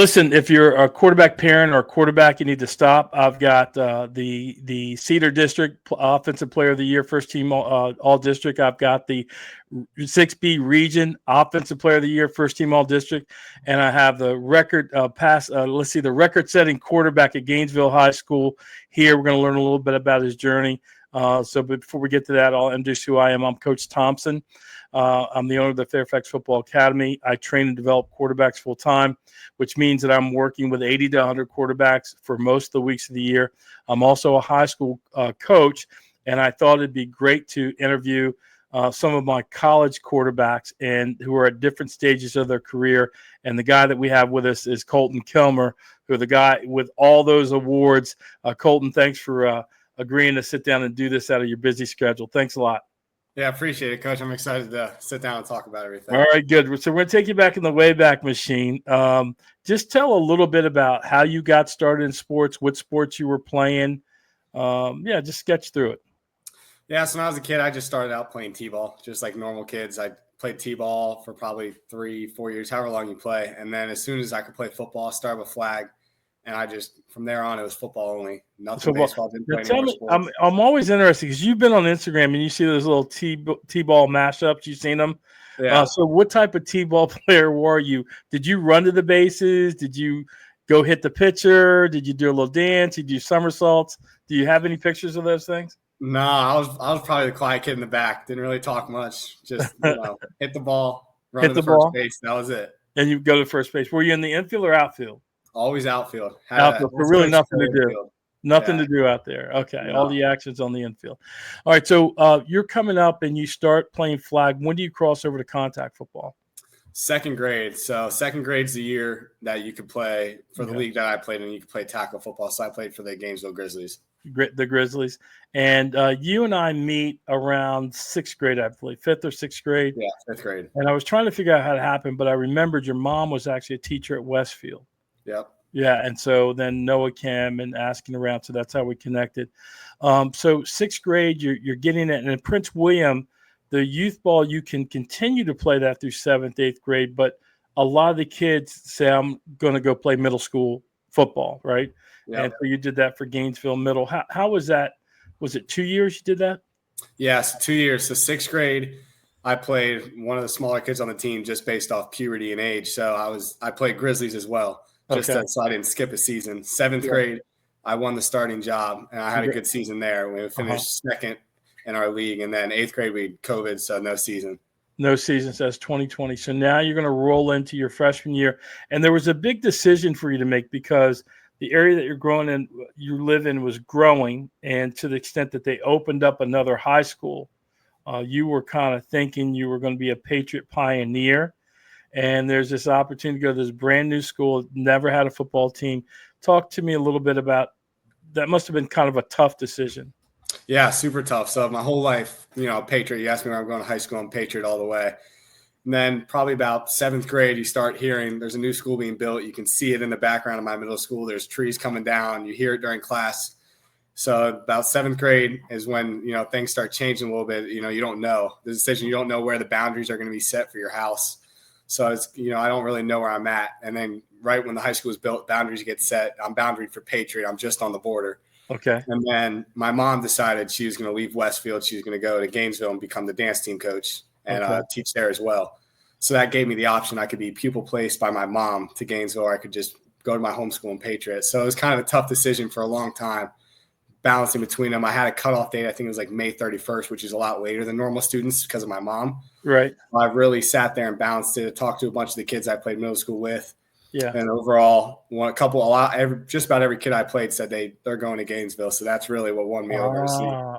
Listen, if you're a quarterback parent or a quarterback, you need to stop. I've got the Cedar District Offensive Player of the Year, first team all district. I've got the 6B Region Offensive Player of the Year, first team all district, and I have the record the record-setting quarterback at Gainesville High School. Here, we're going to learn a little bit about his journey. So before we get to that, I'll introduce who I am. I'm Coach Thompson. I'm the owner of the Fairfax Football Academy. I train and develop quarterbacks full time, which means that I'm working with 80 to 100 quarterbacks for most of the weeks of the year. I'm also a high school coach, and I thought it'd be great to interview some of my college quarterbacks and who are at different stages of their career. And the guy that we have with us is Colton Kilmer, who the guy with all those awards. Colton, thanks for agreeing to sit down and do this out of your busy schedule. Thanks a lot. Yeah, I appreciate it, Coach. I'm excited to sit down and talk about everything. All right, good. So we're going to take you back in the Wayback Machine. Just tell a little bit about how you got started in sports, what sports you were playing. Just sketch through it. Yeah, so when I was a kid, I just started out playing T-ball, just like normal kids. I played T-ball for probably 3-4 years, however long you play. And then as soon as I could play football, I started with flag. And I just, from there on, it was football only. Nothing baseball, didn't play any more sports. I'm always interested because you've been on Instagram and you see those little T-ball mashups. You've seen them? Yeah. So what type of T-ball player were you? Did you run to the bases? Did you go hit the pitcher? Did you do a little dance? Did you do somersaults? Do you have any pictures of those things? No, I was probably the quiet kid in the back. Didn't really talk much. Just, hit the ball, run to the first base. That was it. And you go to first base. Were you in the infield or outfield? Always outfield. Outfield. So really nothing to do. Nothing to do out there. Okay. No. All the action's on the infield. All right. So you're coming up and you start playing flag. When do you cross over to contact football? Second grade. So second grade's the year that you could play for the league that I played in. You could play tackle football. So I played for the Gainesville Grizzlies. The Grizzlies. And you and I meet around sixth grade, I believe, fifth or sixth grade. Yeah, fifth grade. And I was trying to figure out how it happened, but I remembered your mom was actually a teacher at Westfield. Yep. Yeah, and so then Noah came and asking around, so that's how we connected. So sixth grade, you're getting it, and in Prince William, the youth ball, you can continue to play that through seventh, eighth grade, but a lot of the kids say, I'm going to go play middle school football, right? Yep. And so you did that for Gainesville Middle. How was that? Was it 2 years you did that? Yes, 2 years. So sixth grade, I played one of the smaller kids on the team just based off puberty and age. So I played Grizzlies as well. So I didn't skip a season. Seventh grade, I won the starting job, and I had a good season there. We finished second in our league, and then eighth grade we had COVID, so no season. No season, says 2020. So now you're going to roll into your freshman year, and there was a big decision for you to make because the area that you live in was growing, and to the extent that they opened up another high school, you were kind of thinking you were going to be a Patriot pioneer. And there's this opportunity to go to this brand new school, never had a football team. Talk to me a little bit about that. Must have been kind of a tough decision. Yeah, super tough. So my whole life, Patriot. You asked me where I'm going to high school, I'm Patriot all the way. And then probably about seventh grade, you start hearing there's a new school being built. You can see it in the background of my middle school. There's trees coming down. You hear it during class. So about seventh grade is when, things start changing a little bit. You don't know the decision. You don't know where the boundaries are going to be set for your house. So it's, I don't really know where I'm at. And then right when the high school was built, boundaries get set. I'm boundaried for Patriot. I'm just on the border. Okay. And then my mom decided she was going to leave Westfield. She was going to go to Gainesville and become the dance team coach and teach there as well. So that gave me the option. I could be pupil placed by my mom to Gainesville, or I could just go to my home school in Patriot. So it was kind of a tough decision for a long time, balancing between them. I had a cutoff date. I think it was like May 31st, which is a lot later than normal students because of my mom. Right. I really sat there and balanced it, talked to a bunch of the kids I played middle school with. Yeah. And overall, just about every kid I played said they're going to Gainesville. So that's really what won me over.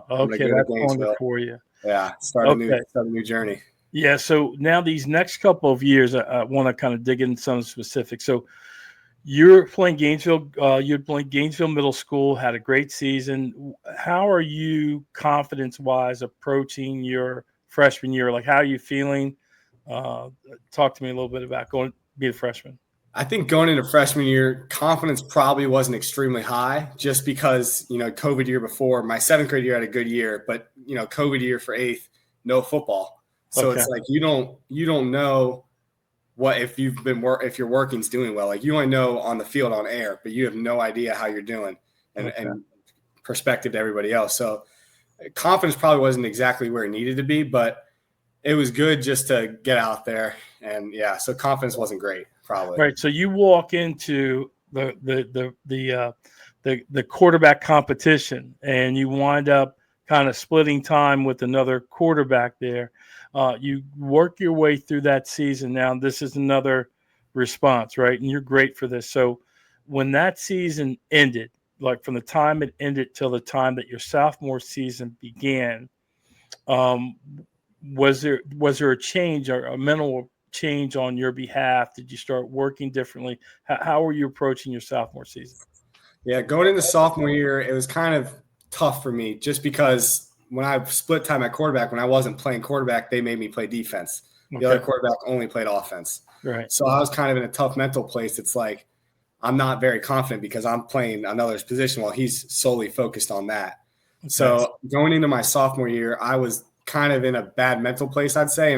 Okay, that's wonderful for you. Yeah, start a new journey. Yeah, so now these next couple of years, I want to kind of dig into some specifics. So you're playing Gainesville. You're playing Gainesville Middle School. Had a great season. How are you confidence-wise approaching your freshman year? Like, how are you feeling? Talk to me a little bit about going to be a freshman. I think going into freshman year, confidence probably wasn't extremely high just because, COVID year before, my seventh grade year had a good year, but, COVID year for eighth, no football. So It's like you don't know if your working's doing well. Like you only know on the field on air, but you have no idea how you're doing and perspective to everybody else. So confidence probably wasn't exactly where it needed to be, but it was good just to get out there. And so confidence wasn't great, probably. Right. So you walk into the quarterback competition, and you wind up kind of splitting time with another quarterback there. You work your way through that season. Now, this is another response, right? And you're great for this. So when that season ended, like from the time it ended till the time that your sophomore season began, was there a change or a mental change on your behalf? Did you start working differently? How were you approaching your sophomore season? Yeah, going into sophomore year, it was kind of tough for me just because when I split time at quarterback, when I wasn't playing quarterback, they made me play defense. The other quarterback only played offense. Right. So I was kind of in a tough mental place. It's like I'm not very confident because I'm playing another's position while he's solely focused on that. Okay. So going into my sophomore year, I was kind of in a bad mental place, I'd say.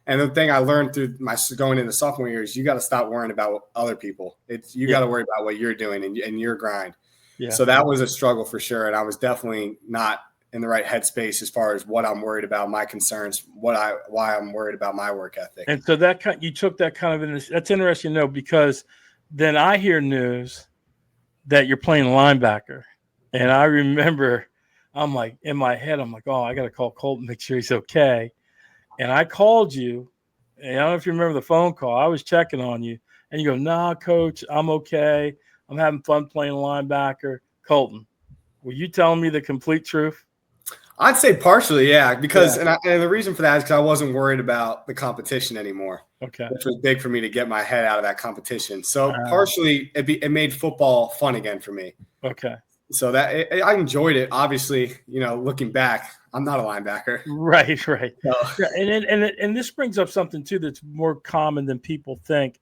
And the thing I learned through my going into sophomore year is you got to stop worrying about other people. You got to worry about what you're doing and your grind. Yeah. So that was a struggle for sure. And I was definitely not in the right headspace as far as what I'm worried about, my concerns, why I'm worried about my work ethic. And so you took that kind of that's interesting to know, because then I hear news that you're playing linebacker. And I remember I'm like, in my head, I'm like, oh, I got to call Colton, make sure he's okay. And I called you, and I don't know if you remember the phone call. I was checking on you, and you go, nah, coach, I'm okay. I'm having fun playing linebacker. Colton, were you telling me the complete truth? I'd say partially, yeah, because and the reason for that is because I wasn't worried about the competition anymore. Okay, which was big for me to get my head out of that competition. So partially, it made football fun again for me. Okay, so that I enjoyed it. Obviously, looking back, I'm not a linebacker. Right. So. Yeah, and this brings up something too that's more common than people think.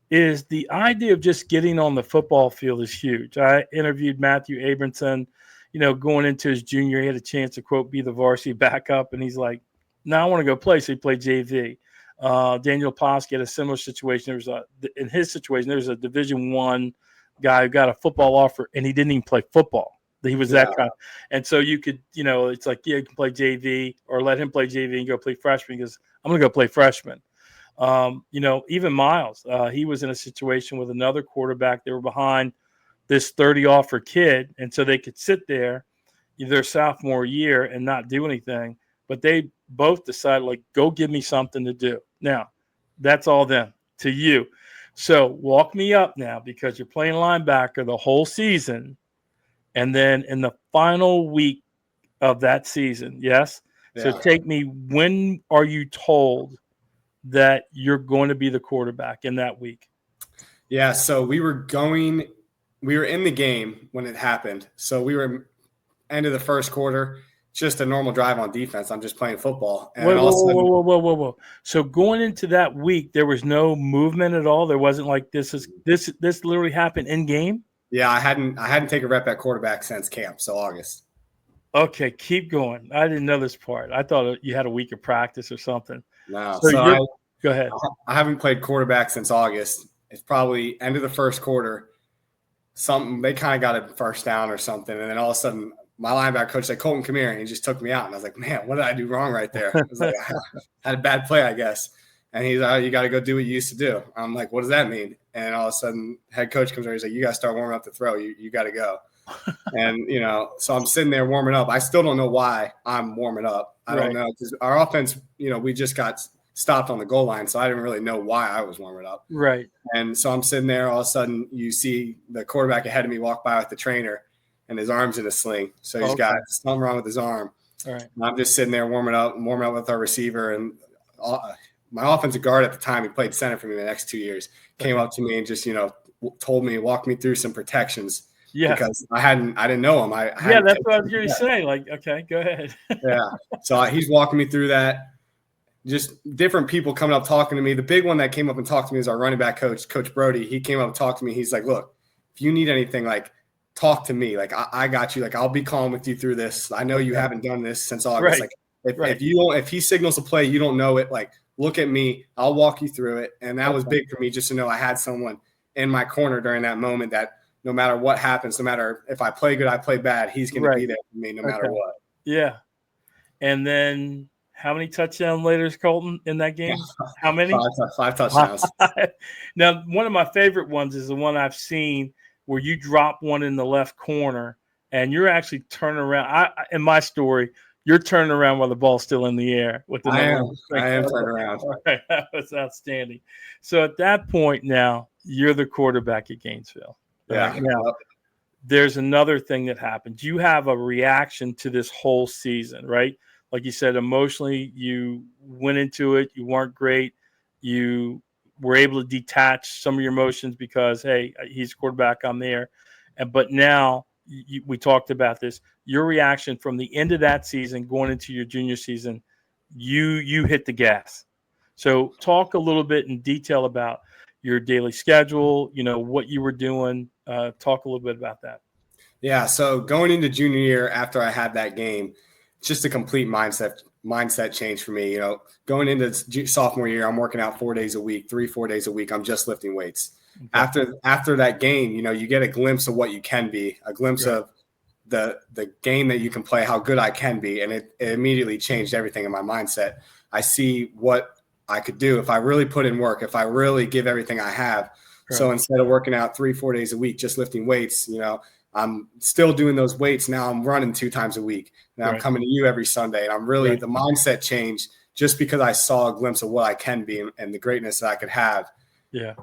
Is the idea of just getting on the football field is huge. I interviewed Matthew Abramson, going into his junior, he had a chance to, quote, be the varsity backup. And he's like, no, I want to go play. So he played JV. Daniel Posky had a similar situation. In his situation, there was a Division I guy who got a football offer, and he didn't even play football. He was that kind. And so you could, it's like, you can play JV or let him play JV and go play freshman, because I'm going to go play freshman. Even Miles, he was in a situation with another quarterback. They were behind this 30 offer kid, and so they could sit there their sophomore year and not do anything. But they both decided, like, go give me something to do. Now, that's all them to you. So walk me up now, because you're playing linebacker the whole season, and then in the final week of that season, yes. Yeah. So take me. When are you told that you're going to be the quarterback in that week? Yeah, so we were in the game when it happened. So we were end of the first quarter, just a normal drive on defense. I'm just playing football. And whoa. So going into that week, there was no movement at all? There wasn't like this literally happened in game? Yeah, I hadn't taken a rep at quarterback since camp, so August. Okay, keep going. I didn't know this part. I thought you had a week of practice or something. No, go ahead. I haven't played quarterback since August. It's probably end of the first quarter. They kind of got a first down or something, and then all of a sudden my linebacker coach said, Colton, come here, and he just took me out. And I was like, man, what did I do wrong right there? I was like, I had a bad play, I guess. And he's like, you got to go do what you used to do. I'm like, what does that mean? And all of a sudden head coach comes over, he's like, you got to start warming up the throw. You got to go. And, so I'm sitting there warming up. I still don't know why I'm warming up. I don't know, because our offense, we just got stopped on the goal line, so I didn't really know why I was warming up. Right. And so I'm sitting there, all of a sudden you see the quarterback ahead of me walk by with the trainer, and his arm's in a sling. So he's got something wrong with his arm. All right. And I'm just sitting there warming up with our receiver. And my offensive guard at the time, he played center for me the next 2 years, came up to me and just, walked me through some protections. Yeah. Because I didn't know him. That's what I was going to say. Like, okay, go ahead. Yeah. So he's walking me through that. Just different people coming up talking to me. The big one that came up and talked to me is our running back coach, Coach Brody. He came up and talked to me. He's like, look, if you need anything, like, talk to me. Like, I got you. Like, I'll be calm with you through this. I know you haven't done this since August. Right. Like, if he signals a play, you don't know it. Like, look at me, I'll walk you through it. And that was big for me, just to know I had someone in my corner during that moment that no matter what happens, no matter if I play good, I play bad, he's going to be there for me no matter what. Yeah. And then how many touchdown leaders, Colton, in that game? How many? Five touchdowns. Now, one of my favorite ones is the one I've seen where you drop one in the left corner and you're actually turning around. In my story, you're turning around while the ball's still in the air. I am turning around. Right, that was outstanding. So at that point now, you're the quarterback at Gainesville. Yeah. Right? Now, there's another thing that happens. You have a reaction to this whole season, right? Like you said, emotionally, you went into it. You weren't great. You were able to detach some of your emotions because, hey, he's quarterback, I'm there. But now we talked about this. Your reaction from the end of that season going into your junior season, you hit the gas. So talk a little bit in detail about your daily schedule, what you were doing. Talk a little bit about that. Yeah, so going into junior year after I had that game, just a complete mindset change for me. Going into sophomore year, I'm working out 4 days a week, 4 days a week. I'm just lifting weights. Okay. After that game, you get a glimpse of what you can be, a glimpse of the game that you can play, how good I can be, and it immediately changed everything in my mindset. I see what I could do if I really put in work, if I really give everything I have. Right. So instead of working out 4 days a week, just lifting weights, I'm still doing those weights. Now I'm running 2 times a week. Now I'm coming to you every Sunday. And I'm really the mindset change just because I saw a glimpse of what I can be and the greatness that I could have. Yeah.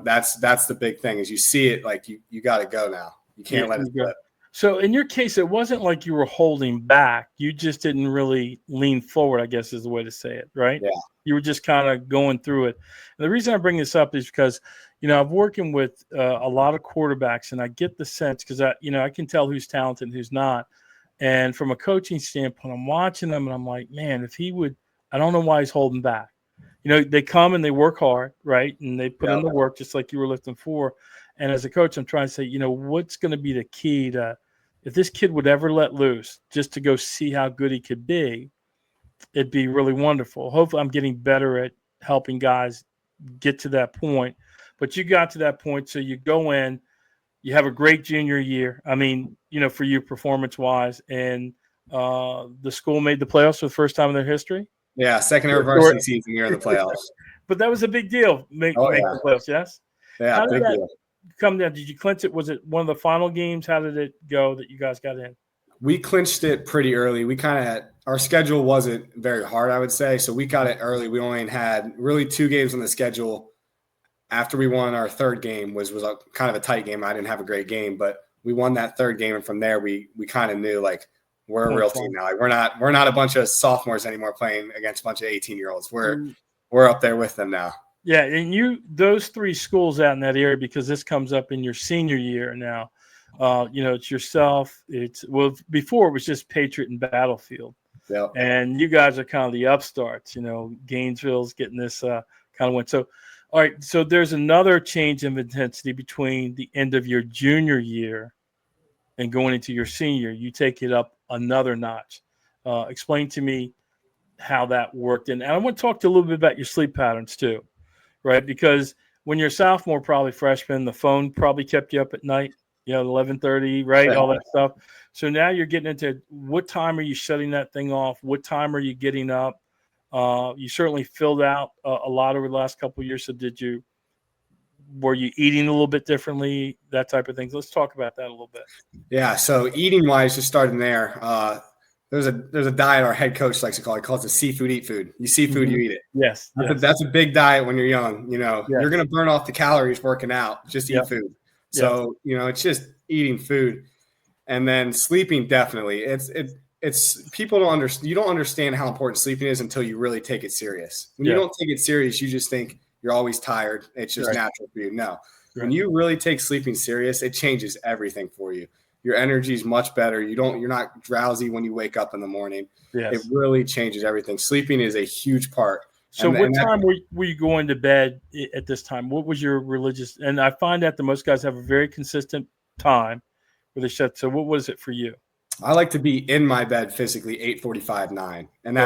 That's the big thing is you see it like you got to go now. You can't let it slip. So in your case, it wasn't like you were holding back. You just didn't really lean forward, I guess is the way to say it, right? Yeah. You were just kind of going through it. And the reason I bring this up is because, I'm working with a lot of quarterbacks, and I get the sense because I can tell who's talented and who's not. And from a coaching standpoint, I'm watching them and I'm like, man, if he would, I don't know why he's holding back. They come and they work hard, right? And they put in the work just like you were lifting for. And as a coach, I'm trying to say, what's going to be the key to if this kid would ever let loose just to go see how good he could be, it'd be really wonderful. Hopefully I'm getting better at helping guys get to that point. But you got to that point, so you go in, you have a great junior year. I mean, for you performance-wise, and the school made the playoffs for the first time in their history. Yeah, second ever varsity season year in the playoffs. But that was a big deal, make the playoffs, yes? Yeah, How big deal. Come down? Did you clinch it? Was it one of the final games? How did it go that you guys got in? We clinched it pretty early. We kind of had our schedule wasn't very hard, I would say. So we got it early. We only had really 2 games on the schedule. After we won our 3rd game was a kind of a tight game. I didn't have a great game, but we won that 3rd game, and from there we kind of knew like we're a real team now. Like we're not a bunch of sophomores anymore playing against a bunch of 18-year-olds. We're up there with them now. Yeah, and those 3 schools out in that area, because this comes up in your senior year now. It's yourself. Before it was just Patriot and Battlefield. Yeah. And you guys are kind of the upstarts. Gainesville's getting this kind of win. So, all right. So there's another change of intensity between the end of your junior year and going into your senior. You take it up another notch. Explain to me how that worked. And I want to talk to a little bit about your sleep patterns too, right? Because when you're a sophomore, probably freshman, the phone probably kept you up at night. 11:30, right? Yeah. All that stuff. So now you're getting into what time are you shutting that thing off? What time are you getting up? You certainly filled out a lot over the last couple of years. So were you eating a little bit differently, that type of things? Let's talk about that a little bit. Yeah. So eating wise, just starting there. There's a diet our head coach likes to call it. He calls it seafood, eat food. You see food, you eat it. Yes. That's a big diet when you're young. You're going to burn off the calories working out. Just eat food. So, it's just eating food and then sleeping. Definitely. It's people don't understand. You don't understand how important sleeping is until you really take it serious. When you don't take it serious, you just think you're always tired. It's just natural for you. No, when you really take sleeping serious, it changes everything for you. Your energy is much better. You're not drowsy when you wake up in the morning. Yes. It really changes everything. Sleeping is a huge part. So what time were you going to bed at this time? What was your religious? And I find that the most guys have a very consistent time where they shut. So what was it for you? I like to be in my bed physically 8:45, 9. And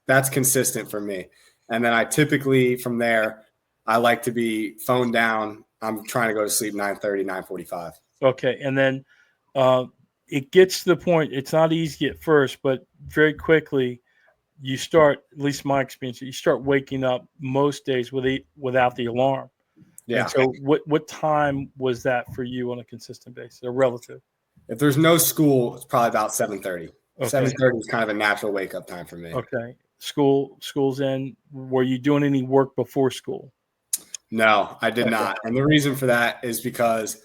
that's consistent for me. And then I typically from there, I like to be phoned down. I'm trying to go to sleep 9:30, 9:45. Okay. And then it gets to the point, it's not easy at first, but very quickly you start, at least my experience, you start waking up most days without the alarm. Yeah. And so what time was that for you on a consistent basis, or relative? If there's no school, it's probably about 7:30. Okay. 7:30 is kind of a natural wake up time for me. Okay. School's in. Were you doing any work before school? No, I did not. And the reason for that is because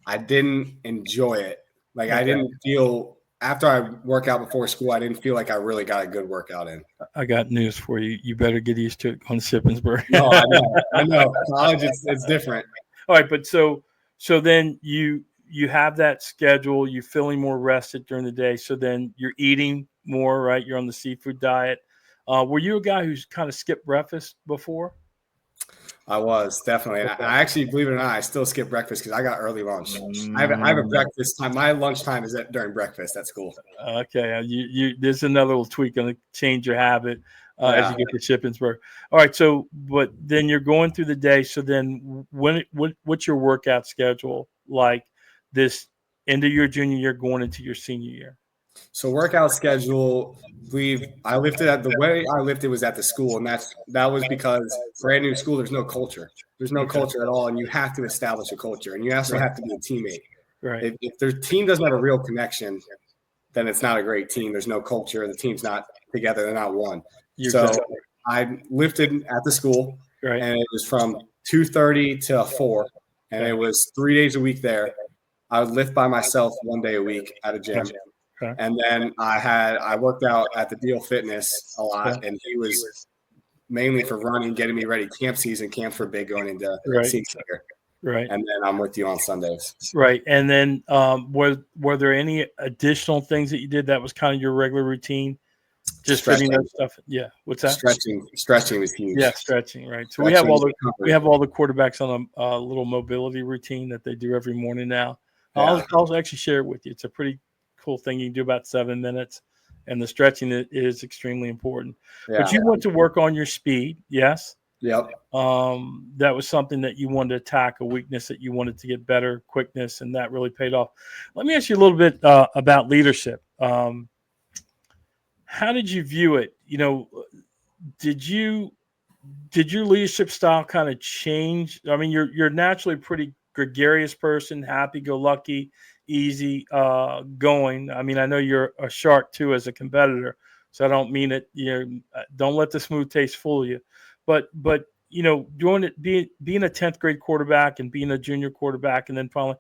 I didn't enjoy it. Like I didn't feel after I work out before school, I didn't feel like I really got a good workout in. I got news for you. You better get used to it on Shippensburg. No, I know. College, it's different. All right, but so then you have that schedule. You're feeling more rested during the day. So then you're eating more, right? You're on the seafood diet. Were you a guy who's kind of skipped breakfast before? I was definitely. And I actually, believe it or not, I still skip breakfast because I got early lunch. I have a breakfast time. My lunch time is during breakfast at school. Okay, there's another little tweak going to change your habit as you get to Shippensburg. All right, so but then you're going through the day. So then, what's your workout schedule like this end of your junior year going into your senior year? So workout schedule, I lifted at the way I lifted was at the school, and that was because brand new school, there's no culture. There's no culture at all, and you have to establish a culture, and you also have to be a teammate. Right. If their team doesn't have a real connection, then it's not a great team. There's no culture. The team's not together. They're not one. I lifted at the school, right, and it was from 2:30 to 4, and it was 3 days a week there. I would lift by myself 1 day a week at a gym. Okay. And then I worked out at the Deal Fitness a lot, and he was mainly for running, getting me ready. Camps were big going into senior year. Right. And then I'm with you on Sundays. Right. And then were there any additional things that you did that was kind of your regular routine? Just fitting that stuff. Yeah. What's that? Stretching was huge. Yeah, stretching. Right. So we have all the quarterbacks on a little mobility routine that they do every morning now. Yeah. I'll actually share it with you. It's a pretty cool thing. You can do about 7 minutes, and the stretching is extremely important. Yeah. But you want to work on your speed, yes? Yep. That was something that you wanted to attack, a weakness that you wanted to get better, quickness, and that really paid off. Let me ask you a little bit about leadership. How did you view it? You know, did your leadership style kind of change? I mean, you're naturally a pretty gregarious person, happy-go-lucky, easy going. I mean, I know you're a shark too as a competitor, so I don't mean it. Don't let the smooth taste fool you. But doing it, being a 10th grade quarterback and being a junior quarterback, and then finally,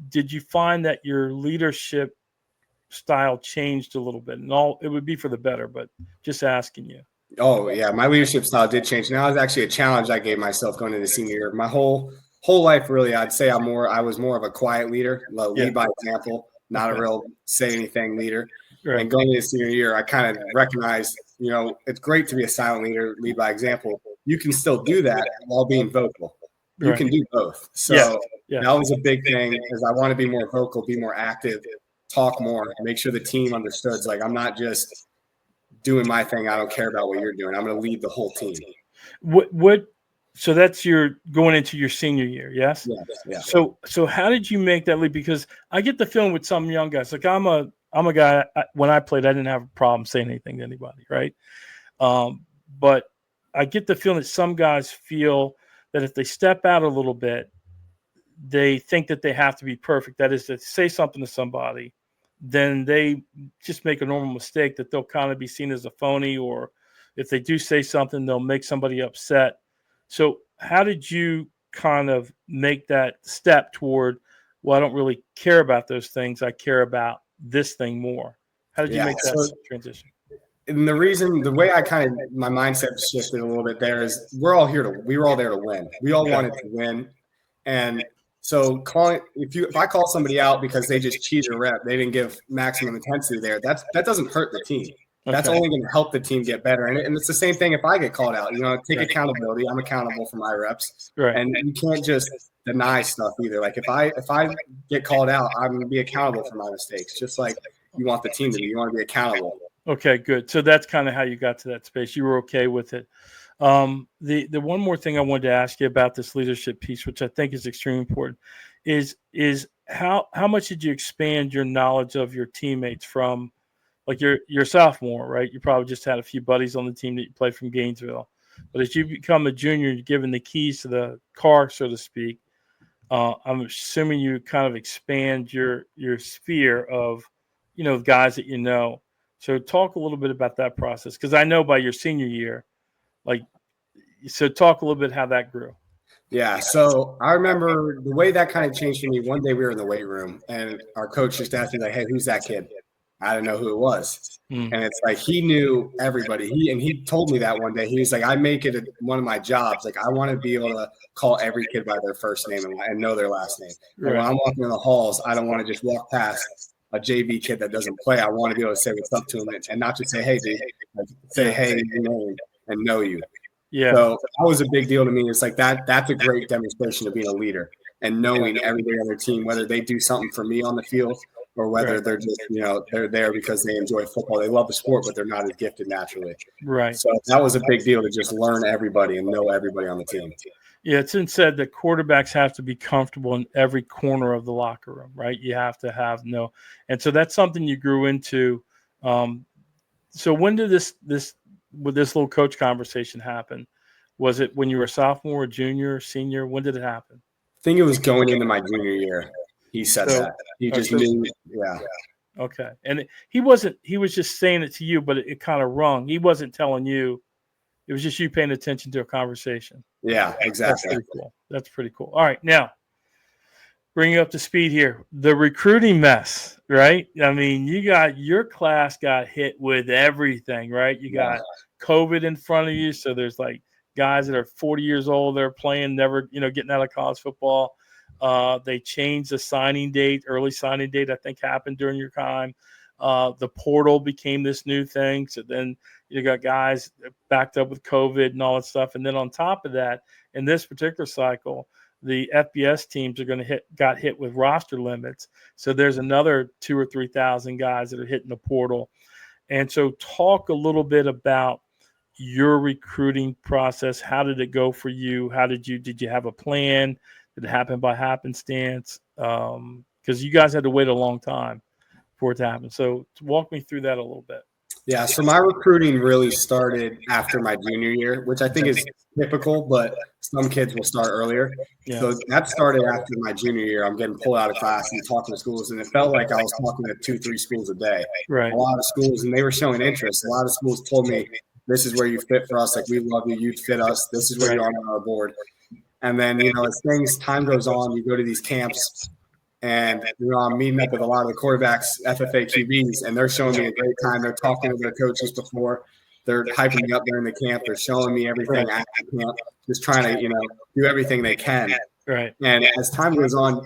did you find that your leadership style changed a little bit? And it would be for the better, but just asking you. Oh yeah, my leadership style did change. Now it's actually a challenge I gave myself going into senior year. My whole life, really, I'd say I was more of a quiet leader, lead by example, not a real say anything leader. Right. And going into senior year, I kind of recognized, it's great to be a silent leader, lead by example. You can still do that while being vocal. You can do both. So that was a big thing, is I want to be more vocal, be more active, talk more, make sure the team understood. It's like, I'm not just doing my thing. I don't care about what you're doing. I'm going to lead the whole team. So that's your going into your senior year, yes? Yeah. So how did you make that leap? Because I get the feeling with some young guys, like I'm a guy, when I played, I didn't have a problem saying anything to anybody, right? But I get the feeling that some guys feel that if they step out a little bit, they think that they have to be perfect. That is, to say something to somebody, then they just make a normal mistake that they'll kind of be seen as a phony, or if they do say something, they'll make somebody upset. So how did you kind of make that step toward, well, I don't really care about those things. I care about this thing more. How did you make that transition? And the way my mindset shifted a little bit there is we were all there to win. We all wanted to win. And so if I call somebody out because they just cheated a rep, they didn't give maximum intensity there, that doesn't hurt the team. That's only going to help the team get better. And it's the same thing if I get called out. Take accountability. I'm accountable for my reps. Right. And you can't just deny stuff either. Like if I get called out, I'm going to be accountable for my mistakes, just like you want the team to be. You want to be accountable. Okay, good. So that's kind of how you got to that space. You were okay with it. The one more thing I wanted to ask you about this leadership piece, which I think is extremely important, is how much did you expand your knowledge of your teammates from, like you're a sophomore, right? You probably just had a few buddies on the team that you played from Gainesville, but as you become a junior, you're given the keys to the car, so to speak. I'm assuming you kind of expand your sphere of, guys that you know. So talk a little bit about that process, because I know by your senior year, like, so talk a little bit how that grew. Yeah, so I remember the way that kind of changed for me. One day we were in the weight room, and our coach just asked me, like, "Hey, who's that kid?" I didn't know who it was. And it's like he knew everybody. He told me that one day. He was like, I make it one of my jobs. Like, I want to be able to call every kid by their first name and know their last name. And when I'm walking in the halls, I don't want to just walk past a JV kid that doesn't play. I want to be able to say what's up to him and not just say, hey, dude, like, say, hey, your name and know you. Yeah. So that was a big deal to me. It's like that's a great demonstration of being a leader and knowing everybody on their team, whether they do something for me on the field or whether they're just, they're there because they enjoy football. They love the sport, but they're not as gifted naturally. Right. So that was a big deal to just learn everybody and know everybody on the team. Yeah, it's been said that quarterbacks have to be comfortable in every corner of the locker room, right? You have to have and so that's something you grew into. So when did this little coach conversation happen? Was it when you were a sophomore, junior, senior? When did it happen? I think it was going into my junior year. He said that. He just knew. Yeah. Okay. And he was just saying it to you, but it kind of rung. He wasn't telling you. It was just you paying attention to a conversation. Yeah, exactly. That's pretty cool. All right. Now, bring you up to speed here. The recruiting mess, right? I mean, your class got hit with everything, right? You got COVID in front of you. So there's like guys that are 40 years old, they're playing, never, getting out of college football. They changed the signing date, early signing date, I think happened during your time. The portal became this new thing. So then you got guys backed up with COVID and all that stuff. And then on top of that, in this particular cycle, the FBS teams got hit with roster limits. So there's another 2,000 or 3,000 guys that are hitting the portal. And so talk a little bit about your recruiting process. How did it go for you? Did you have a plan? Did it happen by happenstance? Because you guys had to wait a long time for it to happen. So walk me through that a little bit. Yeah, so my recruiting really started after my junior year, which I think is typical, but some kids will start earlier. Yeah. So that started after my junior year. I'm getting pulled out of class and talking to schools, and it felt like I was talking to 2-3 schools a day. Right. A lot of schools, and they were showing interest. A lot of schools told me, this is where you fit for us. Like, we love you. You fit us. This is where you're on our board. And then, as time goes on, you go to these camps, and I'm meeting up with a lot of the quarterbacks, FFAQBs, and they're showing me a great time. They're talking to their coaches before. They're hyping me up during the camp. They're showing me everything after camp, just trying to, do everything they can. Right. And as time goes on,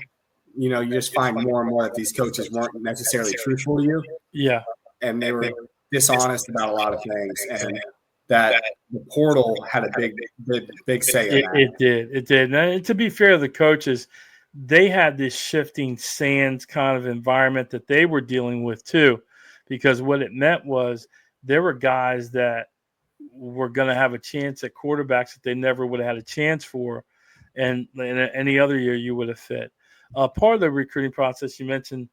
you just find more and more that these coaches weren't necessarily truthful to you. Yeah. And they were dishonest about a lot of things. And that the portal had a big say in that. It did. And to be fair to the coaches, they had this shifting sands kind of environment that they were dealing with too, because what it meant was there were guys that were going to have a chance at quarterbacks that they never would have had a chance for. And in any other year you would have fit. Part of the recruiting process, you mentioned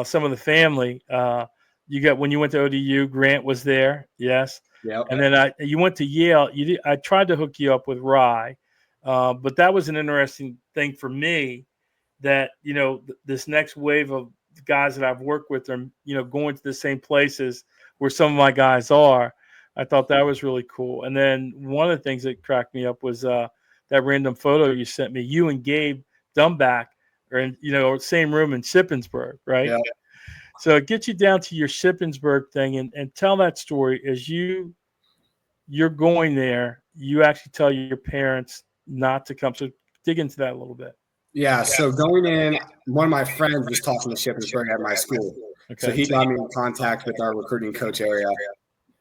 some of the family. You got, when you went to ODU, Grant was there. Yes. Yep. And then you went to Yale. I tried to hook you up with Rye, but that was an interesting thing for me, that, this next wave of guys that I've worked with are, going to the same places where some of my guys are. I thought that was really cool. And then one of the things that cracked me up was that random photo you sent me. You and Gabe Dumback are in, same room in Shippensburg, right? Yeah. So get you down to your Shippensburg thing and tell that story. As you're going there, you actually tell your parents not to come. So dig into that a little bit. Yeah, so going in, one of my friends was talking to Shippensburg at my school. Okay. So he got me in contact with our recruiting coach area.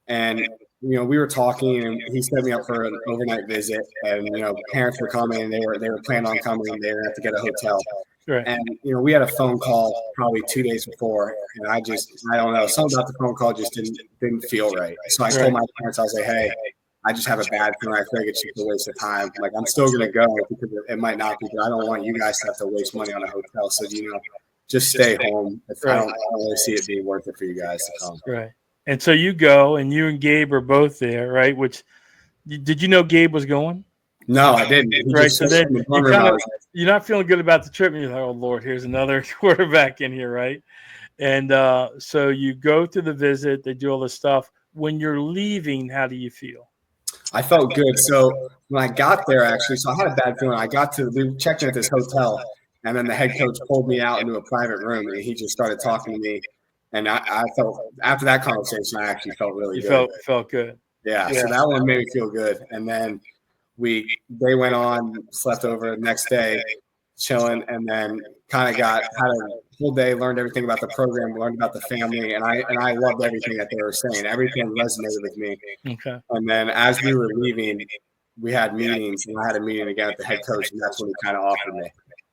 And, we were talking, and he set me up for an overnight visit. And, parents were coming, and they were planning on coming, and they were going to have to get a hotel. Right. And, we had a phone call probably 2 days before. And I don't know, something about the phone call just didn't feel right. So I told my parents, I was like, hey, I just have a bad feeling. I feel like it's just a waste of time. Like, I'm still going to go because it might not be, but I don't want you guys to have to waste money on a hotel. So, just stay home. I don't really see it being worth it for you guys to come. Right. And so you go, and you and Gabe are both there, right? Which, did you know Gabe was going? No, I didn't. Right. So then you're not feeling good about the trip, and you're like, oh, Lord, here's another quarterback in here, right? And so you go to the visit. They do all this stuff. When you're leaving, how do you feel? I felt good. So when I got there, actually, so I had a bad feeling. We checked in at this hotel, and then the head coach pulled me out into a private room, and he just started talking to me. And I felt, after that conversation, I actually felt really good. You felt good. Yeah, so that one made me feel good. And then they went on, slept over the next day, chilling, and then kind of had a whole day, learned everything about the program, learned about the family, and I loved everything that they were saying. Everything resonated with me. Okay. And then as we were leaving, we had meetings, and I had a meeting again with the head coach, and that's when he kind of offered me.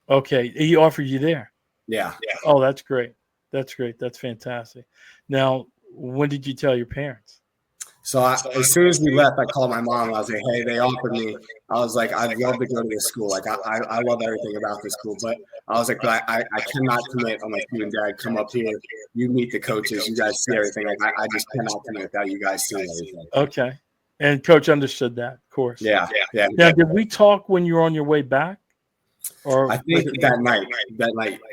Okay, he offered you there. Yeah. Oh, that's great. That's great. That's fantastic. Now, when did you tell your parents? So as soon as we left, I called my mom, and I was like, hey, they offered me. I was like, I'd love to go to this school. Like, I love everything about this school. But I was like, but I cannot commit unless you and Dad come up here. You meet the coaches. You guys see everything. Like, I just cannot commit without you guys seeing everything. Okay. And Coach understood that, of course. Yeah. Now, did we talk when you were on your way back? Or I think that night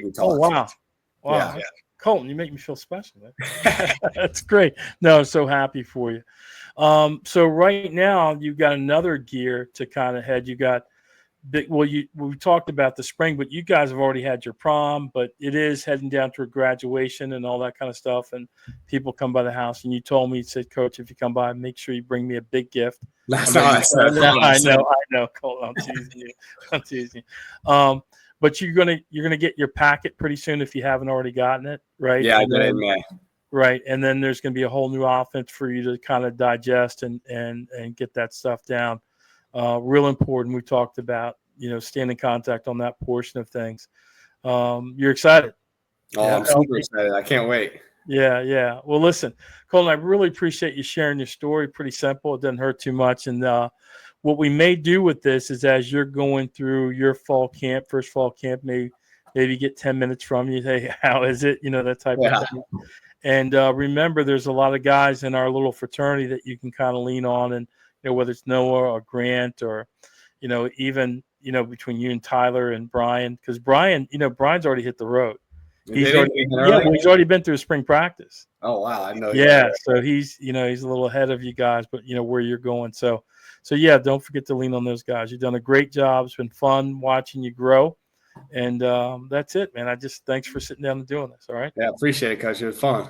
we talked. Oh, wow. Yeah. Colton, you make me feel special. That's great. No, I'm so happy for you. So right now you've got another gear to kind of head. You got we talked about the spring, but you guys have already had your prom, but it is heading down to a graduation and all that kind of stuff. And people come by the house, and you told me, you said, Coach, if you come by, make sure you bring me a big gift. That's not what I said. I know, Colton. I'm teasing you. But you're gonna get your packet pretty soon if you haven't already gotten it, right? Yeah, I did in May. Right, and then there's going to be a whole new offense for you to kind of digest and get that stuff down. Real important. We talked about staying in contact on that portion of things. You're excited? Oh, yeah. I'm super excited. I can't wait. Yeah. Well, listen, Colton, I really appreciate you sharing your story. Pretty simple. It doesn't hurt too much. And what we may do with this is, as you're going through your first fall camp, maybe get 10 minutes from you. Hey, how is it? That type of thing. And remember, there's a lot of guys in our little fraternity that you can kind of lean on, and whether it's Noah or Grant or even between you and Tyler and Brian, because Brian's already hit the road. He's already been through spring practice. Oh wow, I know. Yeah, so he's a little ahead of you guys, but where you're going. So yeah, don't forget to lean on those guys. You've done a great job. It's been fun watching you grow. And that's it, man. Thanks for sitting down and doing this. All right. Yeah, appreciate it, Coach. It was fun.